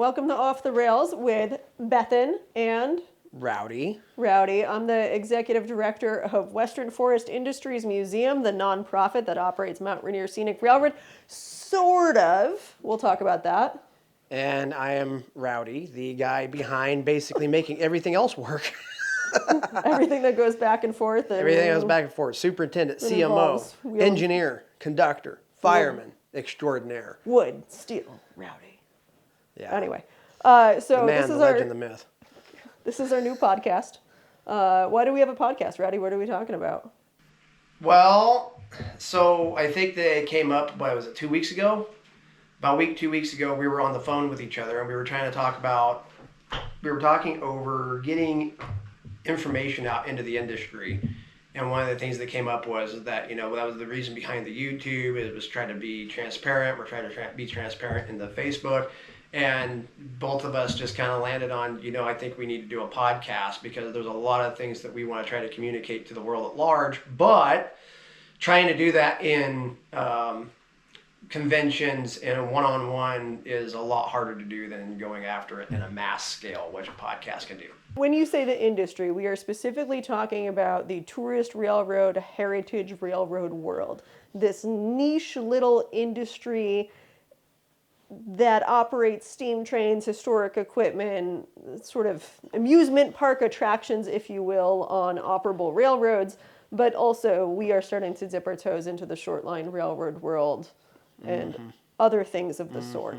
welcome to Off the Rails with Bethan and Rowdy. I'm the executive director of Western Forest Industries Museum, the nonprofit that operates Mount Rainier Scenic Railroad. Sort of. We'll talk about that. And I am Rowdy, the guy behind basically making everything else work. Everything that goes back and forth. Everything goes back and forth. Superintendent, CMO, engineer, conductor, fireman, extraordinaire. Wood, steel, Rowdy. Yeah. Anyway, so the man, this is the legend, the myth. This is our new podcast. Why do we have a podcast, Rowdy? What are we talking about? Well, so I think they came up, what was it, 2 weeks ago? About 2 weeks ago, we were on the phone with each other and we were trying to talk about, we were talking over getting information out into the industry. And one of the things that came up was that, that was the reason behind the YouTube. It was trying to be transparent. We're trying to be transparent in the Facebook. And both of us just kind of landed on, I think we need to do a podcast because there's a lot of things that we want to try to communicate to the world at large. But trying to do that in conventions and a one-on-one is a lot harder to do than going after it in a mass scale, which a podcast can do. When you say the industry, we are specifically talking about the tourist railroad, heritage railroad world. This niche little industry that operates steam trains, historic equipment, sort of amusement park attractions, if you will, on operable railroads. But also we are starting to dip our toes into the short line railroad world and other things of the sort.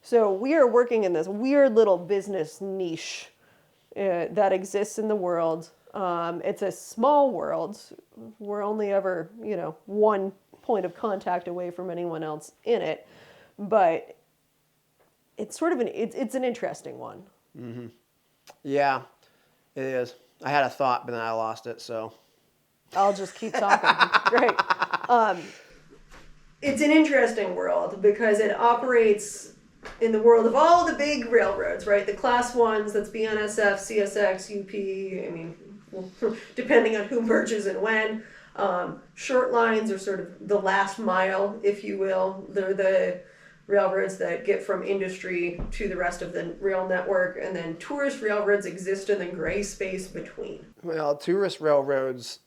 So we are working in this weird little business niche that exists in the world. It's a small world. We're only ever, one point of contact away from anyone else in it. But it's sort of it's an interesting one. Mm-hmm. Yeah, it is. I had a thought, but then I lost it, so. I'll just keep talking. Great. It's an interesting world because it operates in the world of all the big railroads, right? The class ones, that's BNSF, CSX, UP, depending on who merges and when. Short lines are sort of the last mile, if you will. They're the railroads that get from industry to the rest of the rail network, and then tourist railroads exist in the gray space between. Well, tourist railroads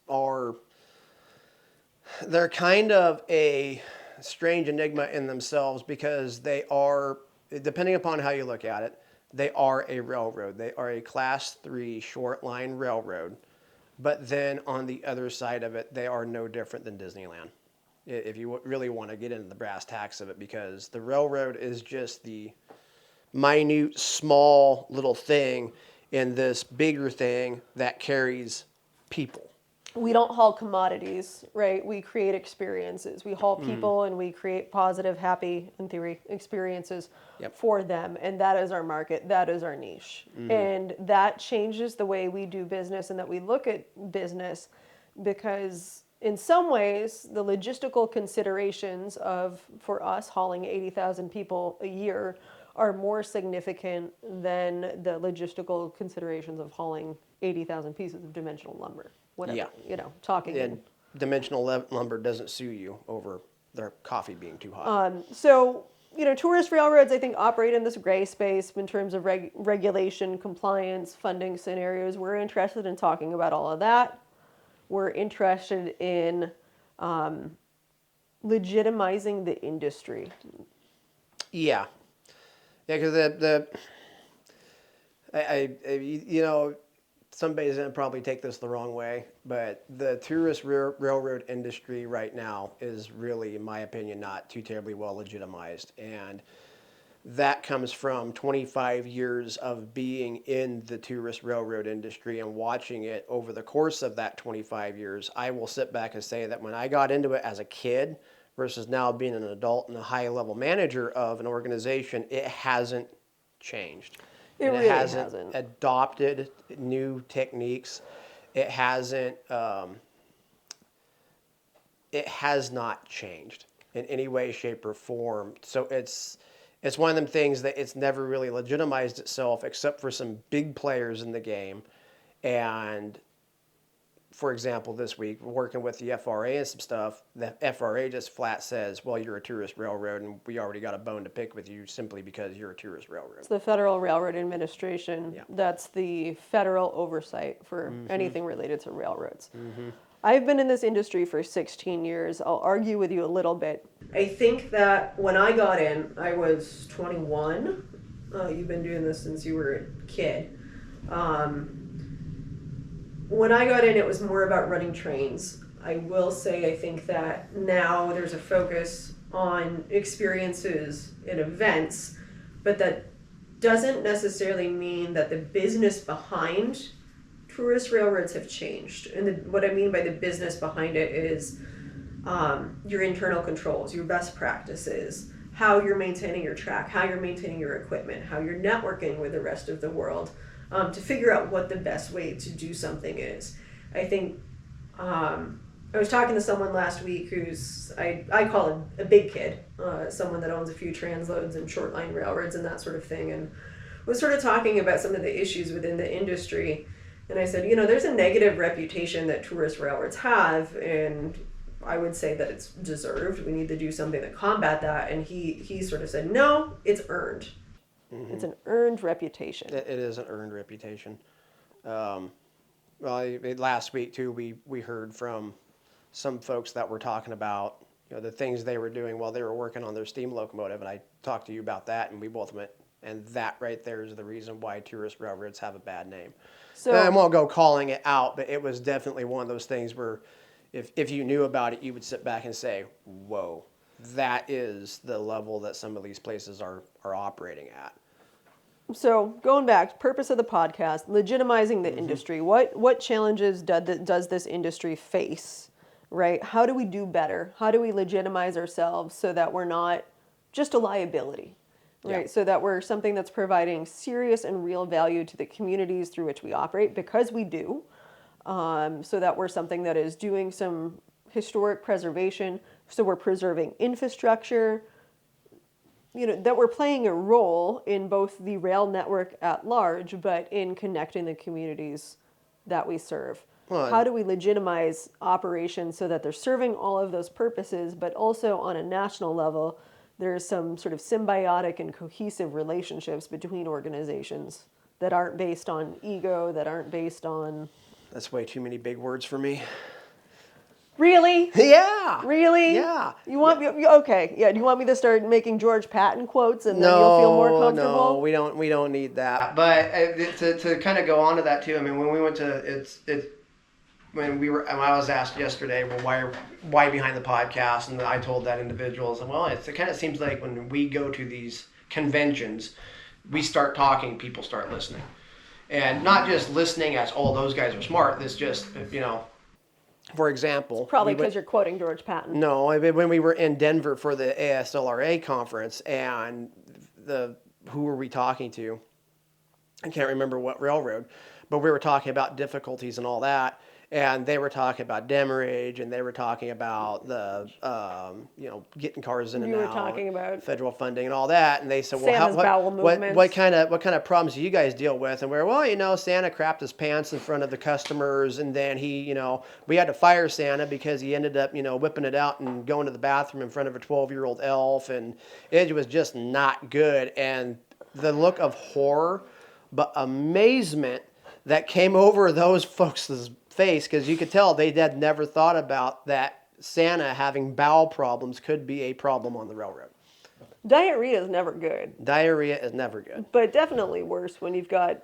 they're kind of a strange enigma in themselves because they are, depending upon how you look at it, they are a railroad. They are a class 3 short line railroad, but then on the other side of it, they are no different than Disneyland. If you really want to get into the brass tacks of it, because the railroad is just the minute, small little thing in this bigger thing that carries people. We don't haul commodities, right? We create experiences. We haul people and we create positive, happy, in theory, experiences for them. And that is our market. That is our niche. And that changes the way we do business and that we look at business because in some ways, the logistical considerations for us hauling 80,000 people a year are more significant than the logistical considerations of hauling 80,000 pieces of dimensional lumber. Whatever, talking. And dimensional lumber doesn't sue you over their coffee being too hot. So, tourist railroads, I think, operate in this gray space in terms of regulation, compliance, funding scenarios. We're interested in talking about all of that. We're interested in legitimizing the industry. Yeah, because somebody's going to probably take this the wrong way, but the tourist railroad industry right now is really, in my opinion, not too terribly well legitimized. And that comes from 25 years of being in the tourist railroad industry and watching it over the course of that 25 years. I will sit back and say that when I got into it as a kid versus now being an adult and a high-level manager of an organization, it hasn't changed. It really hasn't adopted new techniques. It hasn't. It has not changed in any way, shape, or form. So it's one of them things that it's never really legitimized itself, except for some big players in the game, and for example, this week, working with the FRA and some stuff, the FRA just flat says, well, you're a tourist railroad and we already got a bone to pick with you simply because you're a tourist railroad. It's the Federal Railroad Administration. Yeah. That's the federal oversight for anything related to railroads. I've been in this industry for 16 years. I'll argue with you a little bit. I think that when I got in, I was 21. You've been doing this since you were a kid. When I got in, it was more about running trains. I will say I think that now there's a focus on experiences and events, but that doesn't necessarily mean that the business behind tourist railroads have changed. And what I mean by the business behind it is your internal controls, your best practices, how you're maintaining your track, how you're maintaining your equipment, how you're networking with the rest of the world, to figure out what the best way to do something is. I think I was talking to someone last week who's, I call him a big kid, someone that owns a few transloads and short line railroads and that sort of thing, and was sort of talking about some of the issues within the industry. And I said, there's a negative reputation that tourist railroads have, and I would say that it's deserved. We need to do something to combat that. And he sort of said, no, it's earned. It's an earned reputation. It is an earned reputation. Last week too, we heard from some folks that were talking about the things they were doing while they were working on their steam locomotive, and I talked to you about that, and we both went, and that right there is the reason why tourist railroads have a bad name. So I won't go calling it out, but it was definitely one of those things where if you knew about it, you would sit back and say, whoa, that is the level that some of these places are operating at. So going back, purpose of the podcast, legitimizing the industry. What challenges does this industry face, right? How do we do better? How do we legitimize ourselves so that we're not just a liability, right? Yeah. So that we're something that's providing serious and real value to the communities through which we operate, because we do. So that we're something that is doing some historic preservation, so we're preserving infrastructure, that we're playing a role in both the rail network at large, but in connecting the communities that we serve. Well, how do we legitimize operations so that they're serving all of those purposes, but also on a national level, there's some sort of symbiotic and cohesive relationships between organizations that aren't based on ego, that aren't based on... That's way too many big words for me. Really? Yeah. Really? Yeah. You want me? Okay. Yeah. Do you want me to start making George Patton quotes and then you'll feel more comfortable? No, we don't need that. But to kind of go on to that too. I mean, when we went to when I was asked yesterday, well, why behind the podcast, and I told that individual, I said, well, it kind of seems like when we go to these conventions, we start talking, people start listening, and not just listening as, oh, those guys are smart. This just For example, probably because you're quoting George Patton. No, when we were in Denver for the ASLRA conference, and who were we talking to? I can't remember what railroad, but we were talking about difficulties and all that, and they were talking about demurrage, and they were talking about the getting cars in and out. You were talking about federal funding and all that, and they said, Santa's bowel movements. what kind of problems do you guys deal with? And we're, Santa crapped his pants in front of the customers, and then we had to fire Santa because he ended up whipping it out and going to the bathroom in front of a 12-year-old elf, and it was just not good. And the look of horror but amazement that came over those folks' face, because you could tell they had never thought about that Santa having bowel problems could be a problem on the railroad. Diarrhea is never good. Diarrhea is never good. But definitely worse when you've got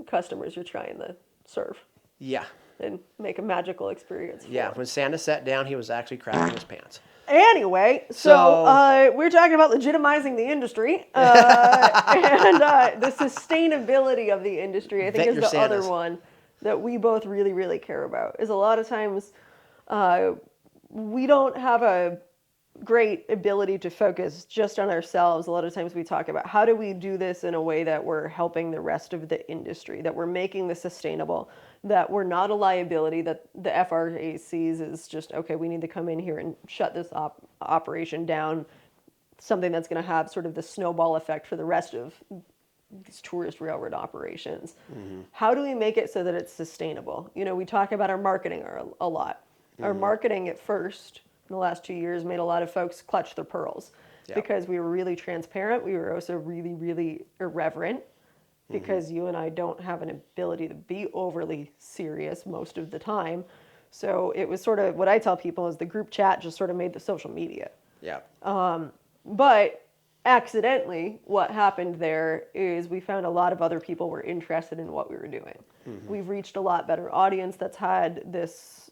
customers you're trying to serve. Yeah. And make a magical experience for. Yeah, when Santa sat down, he was actually crapping his pants. Anyway, so we're talking about legitimizing the industry and the sustainability of the industry, I think, is the other one that we both really, really care about. Is a lot of times we don't have a great ability to focus just on ourselves. A lot of times we talk about how do we do this in a way that we're helping the rest of the industry, that we're making this sustainable, that we're not a liability, that the FRA sees is just, okay, we need to come in here and shut this operation down, something that's going to have sort of the snowball effect for the rest of these tourist railroad operations. How do we make it so that it's sustainable? You know, we talk about our marketing a lot. Our marketing at first, in the last 2 years, made a lot of folks clutch their pearls because we were really transparent. We were also really, really irreverent because you and I don't have an ability to be overly serious most of the time. So it was sort of what I tell people is the group chat just sort of made the social media. Yeah. But accidentally, what happened there is we found a lot of other people were interested in what we were doing. We've reached a lot better audience that's had this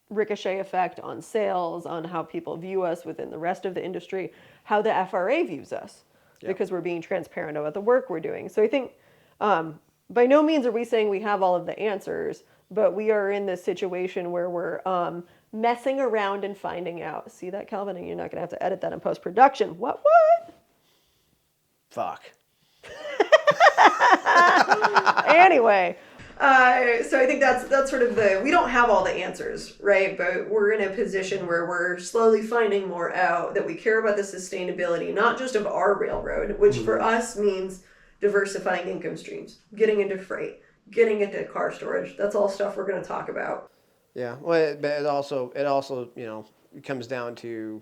ricochet effect on sales, on how people view us within the rest of the industry, how the FRA views us, because we're being transparent about the work we're doing. So I think by no means are we saying we have all of the answers, but we are in this situation where we're messing around and finding out. See that, Calvin? And you're not going to have to edit that in post-production. What? Fuck. Anyway, so I think that's sort of we don't have all the answers, right? But we're in a position where we're slowly finding more out, that we care about the sustainability, not just of our railroad, which for us means diversifying income streams, getting into freight, getting into car storage. That's all stuff we're going to talk about. Yeah. Well, but it also, you know, it comes down to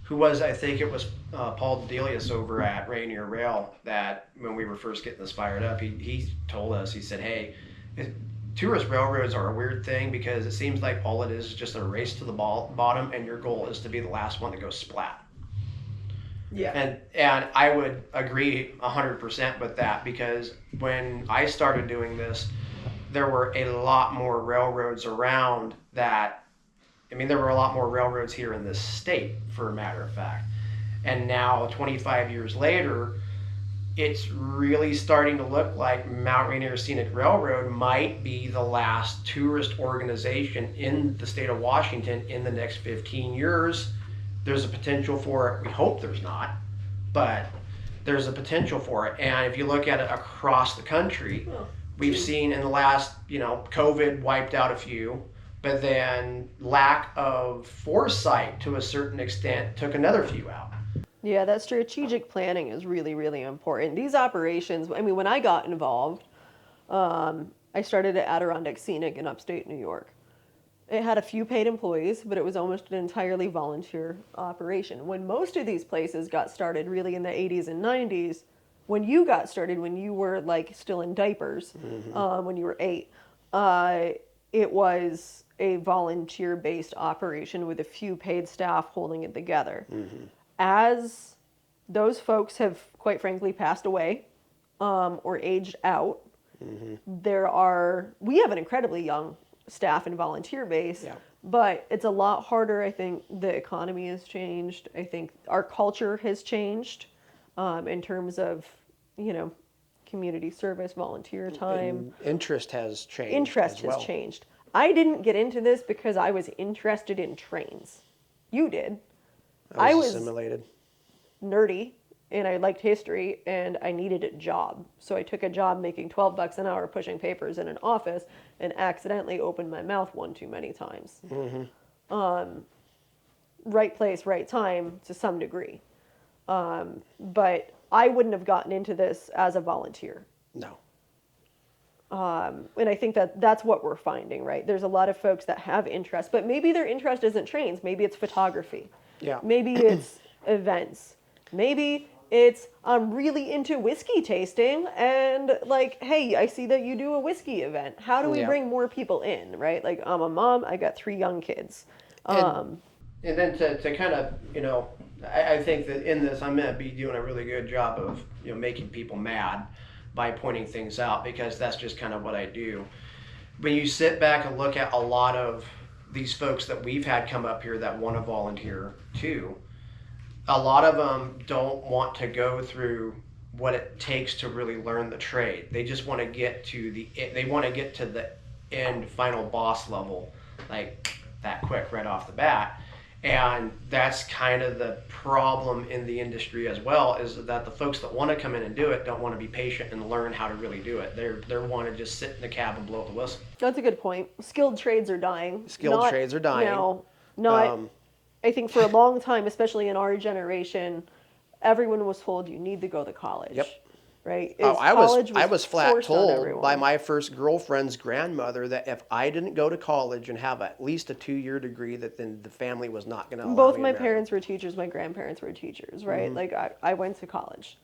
who was, I think it was Paul Delius over at Rainier Rail, that when we were first getting this fired up, he told us, he said, hey, tourist railroads are a weird thing because it seems like all it is just a race to the bottom, and your goal is to be the last one to go splat. Yeah. And I would agree 100% with that, because when I started doing this, there were a lot more railroads around that. I mean, there were a lot more railroads here in this state, for a matter of fact. And now, 25 years later, it's really starting to look like Mount Rainier Scenic Railroad might be the last tourist organization in the state of Washington in the next 15 years. There's a potential for it. We hope there's not, but there's a potential for it. And if you look at it across the country, we've seen in the last, COVID wiped out a few, but then lack of foresight to a certain extent took another few out. Yeah, that strategic planning is really, really important. These operations, I mean, when I got involved, I started at Adirondack Scenic in upstate New York. It had a few paid employees, but it was almost an entirely volunteer operation. When most of these places got started really in the 80s and 90s, when you got started, when you were like still in diapers, when you were 8, it was a volunteer-based operation with a few paid staff holding it together. As those folks have, quite frankly, passed away or aged out, we have an incredibly young staff and volunteer base, but it's a lot harder. I think the economy has changed. I think our culture has changed in terms of, community service, volunteer time. And interest has changed. Interest has changed. I didn't get into this because I was interested in trains. You did. I was assimilated. Nerdy, and I liked history, and I needed a job. So I took a job making $12 an hour pushing papers in an office and accidentally opened my mouth one too many times. Right place, right time to some degree. But I wouldn't have gotten into this as a volunteer. No. And I think that's what we're finding, right? There's a lot of folks that have interest, but maybe their interest isn't trains. Maybe it's photography. Yeah. Maybe it's events. Maybe it's I'm really into whiskey tasting and like, hey, I see that you do a whiskey event. How do we bring more people in, right? Like, I'm a mom. I got 3 young kids. And then to kind of, I think that in this, I'm going to be doing a really good job of, making people mad by pointing things out, because that's just kind of what I do. When you sit back and look at a lot of these folks that we've had come up here that want to volunteer too, a lot of them don't want to go through what it takes to really learn the trade. They just want to get to the end final boss level, like that quick right off the bat. And that's kind of the problem in the industry as well, is that the folks that want to come in and do it don't want to be patient and learn how to really do it. They want to just sit in the cab and blow the whistle. That's a good point. Skilled trades are dying. Trades are dying. I think for a long time, especially in our generation, everyone was told you need to go to college. Yep. right? Oh, Is college I was flat forced on told by everyone. my first girlfriend's grandmother that if I didn't go to college and have at least a 2-year degree, that then the family was not going to allow Both me to my marry. parents were teachers, my grandparents were teachers, right? Like I went to college.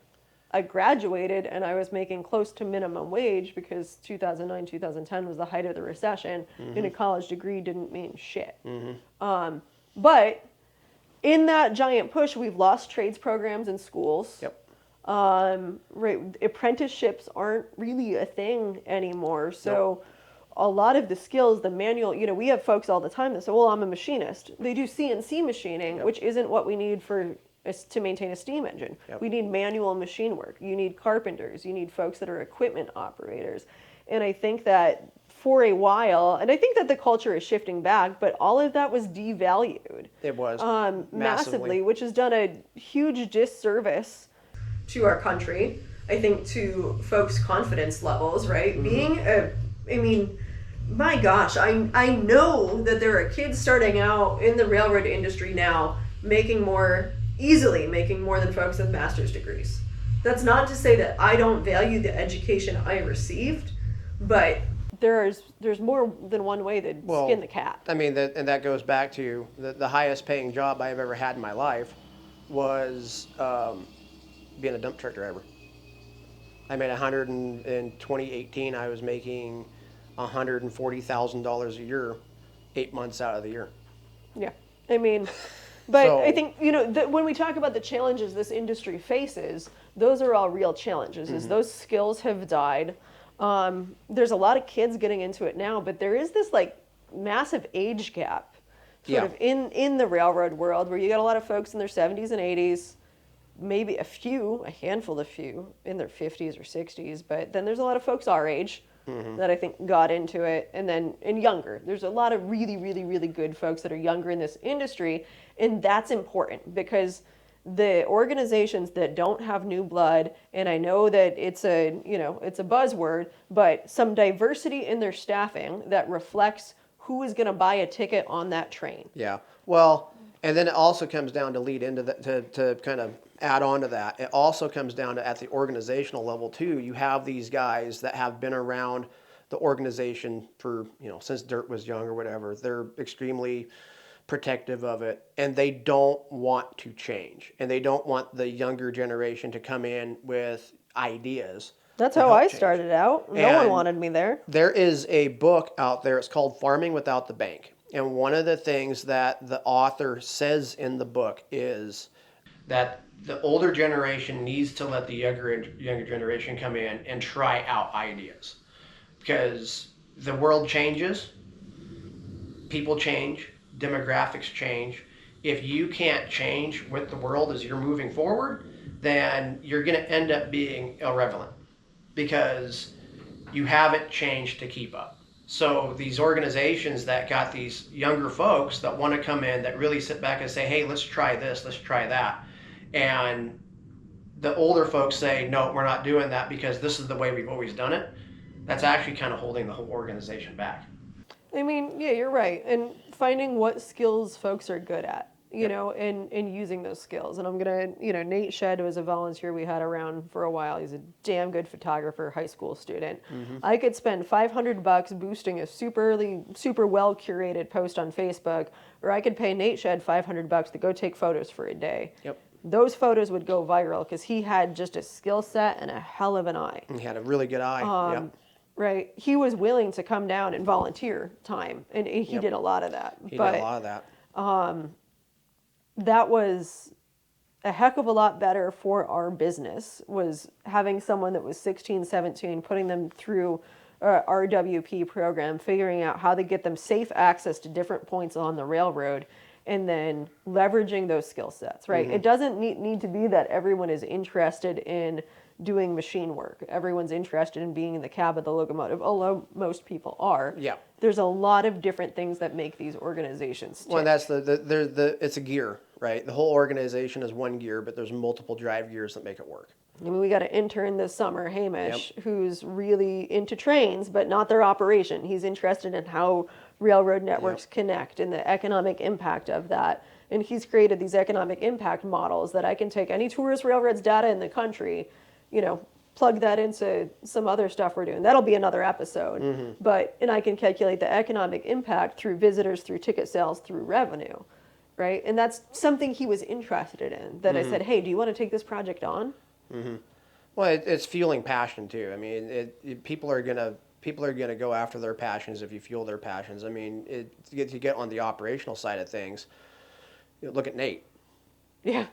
I graduated and I was making close to minimum wage because 2009, 2010 was the height of the recession, and a college degree didn't mean shit. But in that giant push, we've lost trades programs in schools. Yep. Right, apprenticeships aren't really a thing anymore. So a lot of the skills, the manual, we have folks all the time that say, well, I'm a machinist. They do CNC machining, Yep. which isn't what we need to maintain a steam engine. Yep. We need manual machine work. You need carpenters. You need folks that are equipment operators. And I think that for a while, and I think that the culture is shifting back, but all of that was devalued. It was Massively, which has done a huge disservice to our country. I think to folks' confidence levels, right? My gosh, I know that there are kids starting out in the railroad industry now easily making more than folks with master's degrees. That's not to say that I don't value the education I received, but there's more than one way to skin the cat. I mean, and that goes back to the highest paying job I've ever had in my life was being a dump truck driver. I made in 2018. I was making $140,000 a year, 8 months out of the year. Yeah, I mean, but So- I think when we talk about the challenges this industry faces, those are all real challenges. Is those skills have died. There's a lot of kids getting into it now, but there is this like massive age gap sort of in the railroad world where you got a lot of folks in their 70s and 80s, maybe a handful of few in their 50s or 60s, but then there's a lot of folks our age that I think got into it, and younger. There's a lot of really, really, really good folks that are younger in this industry, and that's important because the organizations that don't have new blood, and I know that it's a buzzword, but some diversity in their staffing that reflects who is going to buy a ticket on that train. Yeah. Well, and then it also comes down to lead into that to kind of add on to that. It also comes down to at the organizational level too. You have these guys that have been around the organization for, since dirt was young or whatever. They're extremely protective of it, and they don't want to change, and they don't want the younger generation to come in with ideas. That's to how help I change. started out. No one wanted me there. There is a book out there. It's called Farming Without the Bank. And one of the things that the author says in the book is that the older generation needs to let the younger generation come in and try out ideas, because the world changes, people change, demographics change. If you can't change with the world as you're moving forward, then you're going to end up being irrelevant because you haven't changed to keep up. So these organizations that got these younger folks that want to come in, that really sit back and say, hey, let's try this, let's try that. And the older folks say, no, we're not doing that because this is the way we've always done it. That's actually kind of holding the whole organization back. I mean, yeah, you're right. And finding what skills folks are good at, and using those skills. And I'm going to, Nate Shedd was a volunteer we had around for a while. He's a damn good photographer, high school student. I could spend $500 boosting a super well curated post on Facebook, or I could pay Nate Shedd $500 to go take photos for a day. Yep. Those photos would go viral because he had just a skill set and a hell of an eye. he had a really good eye. Yep. Right. He was willing to come down and volunteer time, and he did a lot of that. He did a lot of that. That was a heck of a lot better for our business, was having someone that was 16, 17, putting them through our RWP program, figuring out how to get them safe access to different points on the railroad, and then leveraging those skill sets, right? It doesn't need to be that everyone is interested in doing machine work. Everyone's interested in being in the cab of the locomotive, although most people are. Yeah. There's a lot of different things that make these organizations tick. Well, that's it's a gear, right? The whole organization is one gear, but there's multiple drive gears that make it work. I mean, we got an intern this summer, Hamish, who's really into trains, but not their operation. He's interested in how railroad networks connect and the economic impact of that. And he's created these economic impact models that I can take any tourist railroad's data in the country, plug that into some other stuff we're doing. That'll be another episode. And I can calculate the economic impact through visitors, through ticket sales, through revenue, right? And that's something he was interested in. That I said, hey, do you want to take this project on? Well, it's fueling passion too. I mean, people are gonna go after their passions if you fuel their passions. I mean, to get on the operational side of things, look at Nate. Yeah.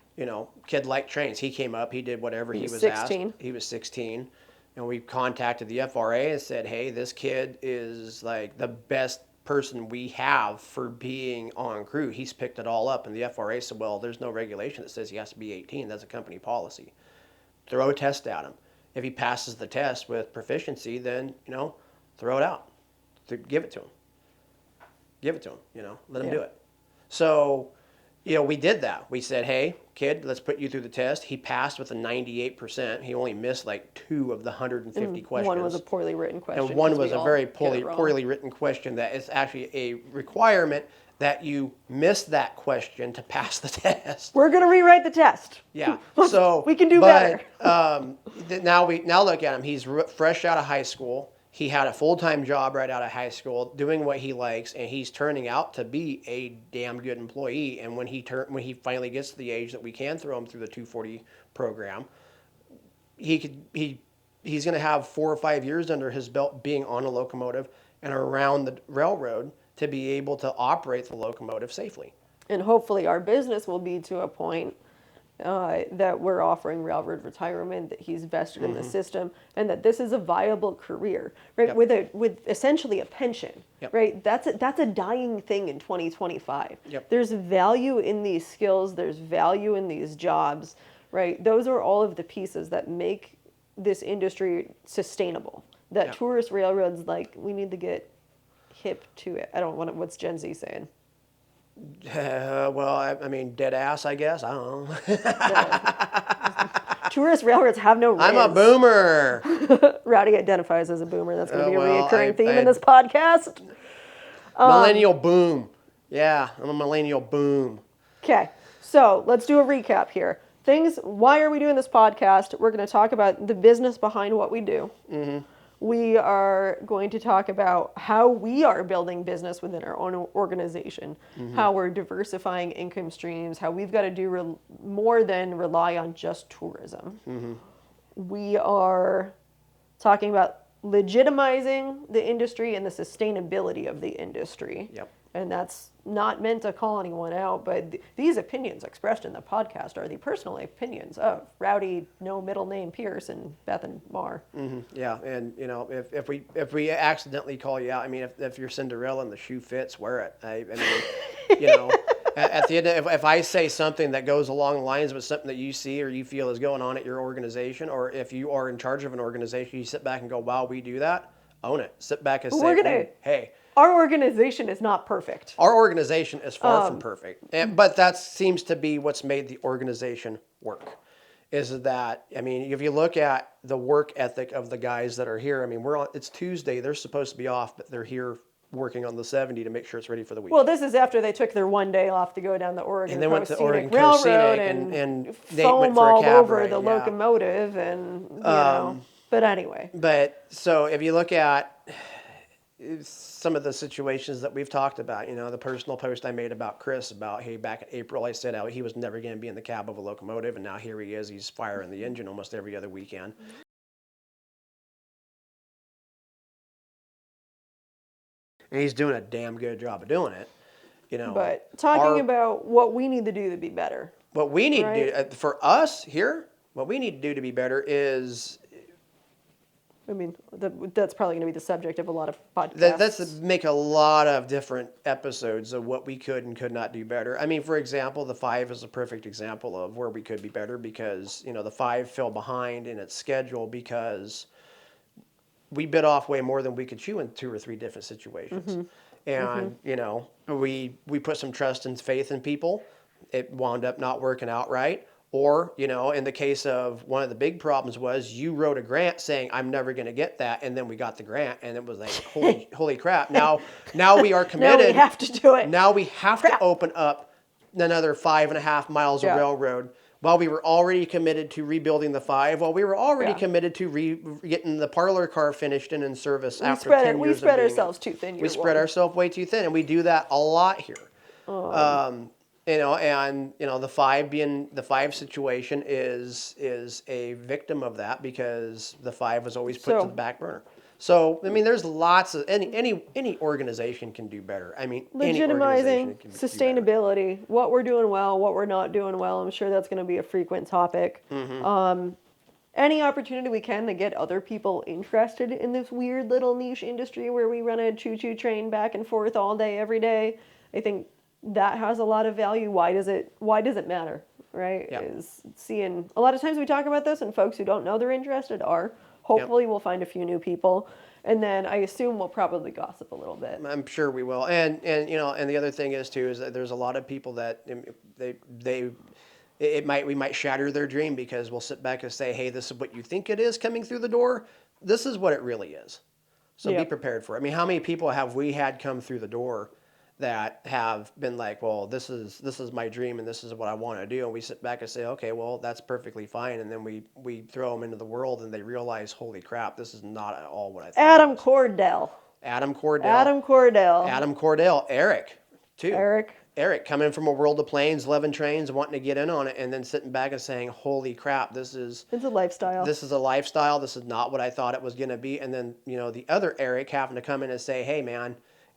Kid liked trains. He came up. He did whatever he was 16. asked. He was 16, and we contacted the FRA and said, "Hey, this kid is like the best person we have for being on crew. He's picked it all up." And the FRA said, "Well, there's no regulation that says he has to be 18. That's a company policy. Throw a test at him. If he passes the test with proficiency, then throw it out. Give it to him. Give it to him. Let him do it." So. We did that. We said, hey, kid, let's put you through the test. He passed with a 98%. He only missed like 2 of the 150 questions. One was a poorly written question. And one was a very poorly written question that is actually a requirement that you miss that question to pass the test. We're going to rewrite the test. Yeah. So we can do better. Now look at him. He's fresh out of high school. He had a full-time job right out of high school, doing what he likes, and he's turning out to be a damn good employee. And when he finally gets to the age that we can throw him through the 240 program, he's going to have 4 or 5 years under his belt being on a locomotive and around the railroad to be able to operate the locomotive safely. And hopefully our business will be to a point that we're offering railroad retirement, that he's vested in the system, and that this is a viable career, right? Yep. With essentially a pension, right? That's a dying thing in 2025. Yep. There's value in these skills. There's value in these jobs, right? Those are all of the pieces that make this industry sustainable. That tourist railroads, we need to get hip to it. I don't want to, what's Gen Z saying? Well, I mean, dead ass, I guess. I don't know. Tourist railroads have no riz. I'm a boomer. Rowdy identifies as a boomer. That's going to be a reoccurring theme in this podcast. Millennial boom. Yeah, I'm a millennial boom. Okay, so let's do a recap here. Why are we doing this podcast? We're going to talk about the business behind what we do. We are going to talk about how we are building business within our own organization, how we're diversifying income streams, how we've got to do more than rely on just tourism. We are talking about legitimizing the industry and the sustainability of the industry. Yep. And that's not meant to call anyone out, but these opinions expressed in the podcast are the personal opinions of Rowdy, no middle name Pierce, and Bethan Maher. Yeah, and if we accidentally call you out, I mean, if you're Cinderella and the shoe fits, wear it. I mean, at the end, if I say something that goes along the lines with something that you see or you feel is going on at your organization, or if you are in charge of an organization, you sit back and go, "Wow, we do that." Own it. Sit back and say, "Hey." Our organization is not perfect. Our organization is far from perfect. But that seems to be what's made the organization work. Is that, I mean, if you look at the work ethic of the guys that are here, I mean, it's Tuesday. They're supposed to be off, but they're here working on the 70 to make sure it's ready for the week. Well, this is after they took their one day off to go down the Oregon and they went to Oregon Railroad and foam all over the locomotive and, but anyway. But so if you look at some of the situations that we've talked about, the personal post I made about Chris about, hey, back in April, I said he was never going to be in the cab of a locomotive, and now here he is. He's firing the engine almost every other weekend. And he's doing a damn good job of doing it, But talking about what we need to do to be better. What we need to do, for us here, what we need to do to be better is... I mean, that's probably going to be the subject of a lot of podcasts. That's make a lot of different episodes of what we could and could not do better. I mean, for example, the 5 is a perfect example of where we could be better because, the 5 fell behind in its schedule because we bit off way more than we could chew in 2 or 3 different situations. And, we put some trust and faith in people. It wound up not working out right. Or, in the case of one of the big problems was you wrote a grant saying, I'm never going to get that. And then we got the grant and it was like, holy crap. Now we are committed. Now we have to do it. Now we have to open up another 5.5 miles of railroad. while we were already committed to rebuilding the 5, while we were already Yeah. committed to getting the parlor car finished and in service We after spread 10 we years spread of being ourselves too thin. we Year spread one. ourselves way too thin, and we do that a lot here. The 5 situation is a victim of that because the 5 was always put to So- the back burner. So I mean, there's lots of any organization can do better. I mean, any Legitimizing organization can do better. sustainability, what we're doing well, what we're not doing well. I'm sure that's going to be a frequent topic. Any opportunity we can to get other people interested in this weird little niche industry where we run a choo-choo train back and forth all day, every day, I think that has a lot of value. Why does it matter, right? Yeah. Is seeing a lot of times we talk about this and folks who don't know they're interested are. Hopefully we'll find a few new people. And then I assume we'll probably gossip a little bit. I'm sure we will. And the other thing is too is that there's a lot of people that we might shatter their dream because we'll sit back and say, hey, this is what you think it is coming through the door. This is what it really is. So Yeah. be prepared for it. I mean, how many people have we had come through the door that have been like, well, this is my dream and this is what I want to do. And we sit back and say, okay, well, that's perfectly fine. And then we throw them into the world and they realize, holy crap, this is not at all what I thought. Adam Cordell. Adam Cordell, Eric, too. Eric coming from a world of planes, 11 trains, wanting to get in on it, and then sitting back and saying, holy crap, It's a lifestyle. This is a lifestyle. This is not what I thought it was going to be. And then, the other Eric having to come in and say, hey, man,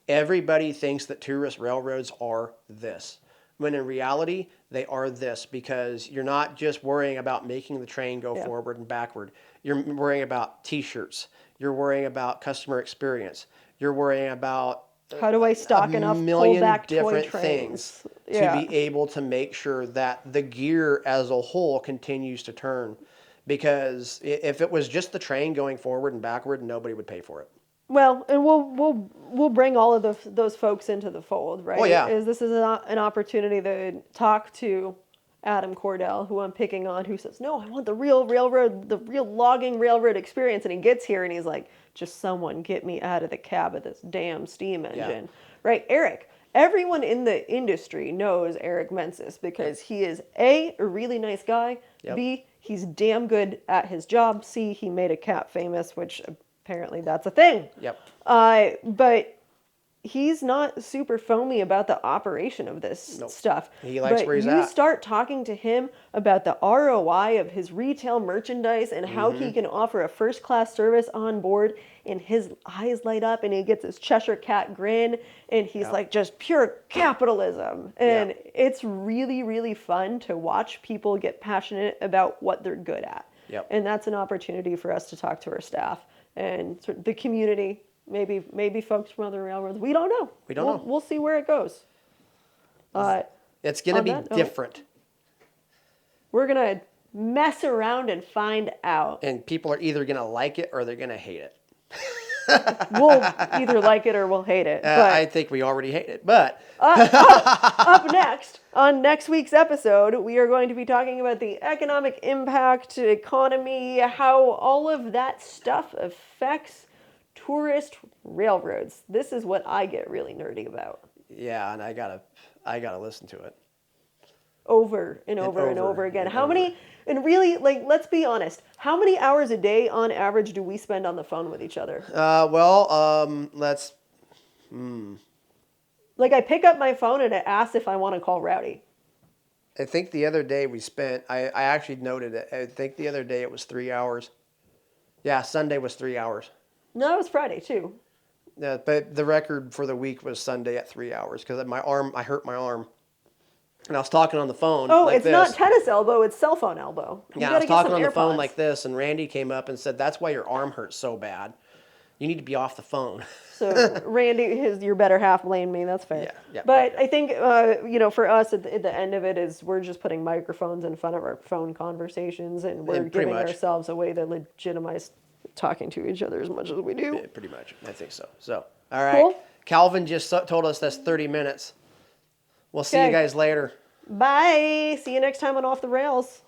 everybody thinks that tourist railroads are this. When in reality, they are this because you're not just worrying about making the train go forward and backward. You're worrying about T-shirts. You're worrying about customer experience. You're worrying about how do I stock enough pullback toy trains to be able to make sure that the gear as a whole continues to turn? Because if it was just the train going forward and backward, nobody would pay for it. Well, and we'll bring all of those folks into the fold, right? Oh, yeah. This is an opportunity to talk to Adam Cordell, who I'm picking on, who says, no, I want the real railroad, the real logging railroad experience. And he gets here and he's like, just someone get me out of the cab of this damn steam engine, right? Eric, everyone in the industry knows Eric Mensis because he is A, a really nice guy, B, he's damn good at his job, C, he made a cat famous, which apparently that's a thing. But he's not super foamy about the operation of this stuff. He likes where he's at. You start talking to him about the ROI of his retail merchandise and how he can offer a first-class service on board, and his eyes light up and he gets his Cheshire Cat grin and he's like, just pure capitalism. And it's really, really fun to watch people get passionate about what they're good at. And that's an opportunity for us to talk to our staff and sort of the community. Maybe folks from other railroads. We don't know. We'll see where it goes. It's going to be different. We're going to mess around and find out. And people are either going to like it or they're going to hate it. We'll either like it or we'll hate it. I think we already hate it. But up next, on next week's episode, we are going to be talking about the economic impact, economy, how all of that stuff affects tourist railroads. This is what I get really nerdy about. Yeah, and I gotta listen to it over and over again. How many? And really, let's be honest. How many hours a day on average do we spend on the phone with each other? Let's. I pick up my phone and it asks if I want to call Rowdy. I think the other day we spent. I actually noted it. I think the other day it was 3 hours. Yeah, Sunday was 3 hours. No, it was Friday too. Yeah, but the record for the week was Sunday at 3 hours because I hurt my arm. And I was talking on the phone. Oh, like it's this. not tennis elbow, it's cell phone elbow. Yeah, I was talking on the phone like this, and Randy came up and said, that's why your arm hurts so bad. You need to be off the phone. So Randy, your better half blamed me. That's fair. Yeah. But I think, for us at the end of it is we're just putting microphones in front of our phone conversations, and we're giving ourselves a way to legitimize talking to each other as much as we do. Yeah, pretty much. I think so. So, all right. Cool. Calvin just told us that's 30 minutes. We'll see you guys later. Bye. See you next time on Off the Rails.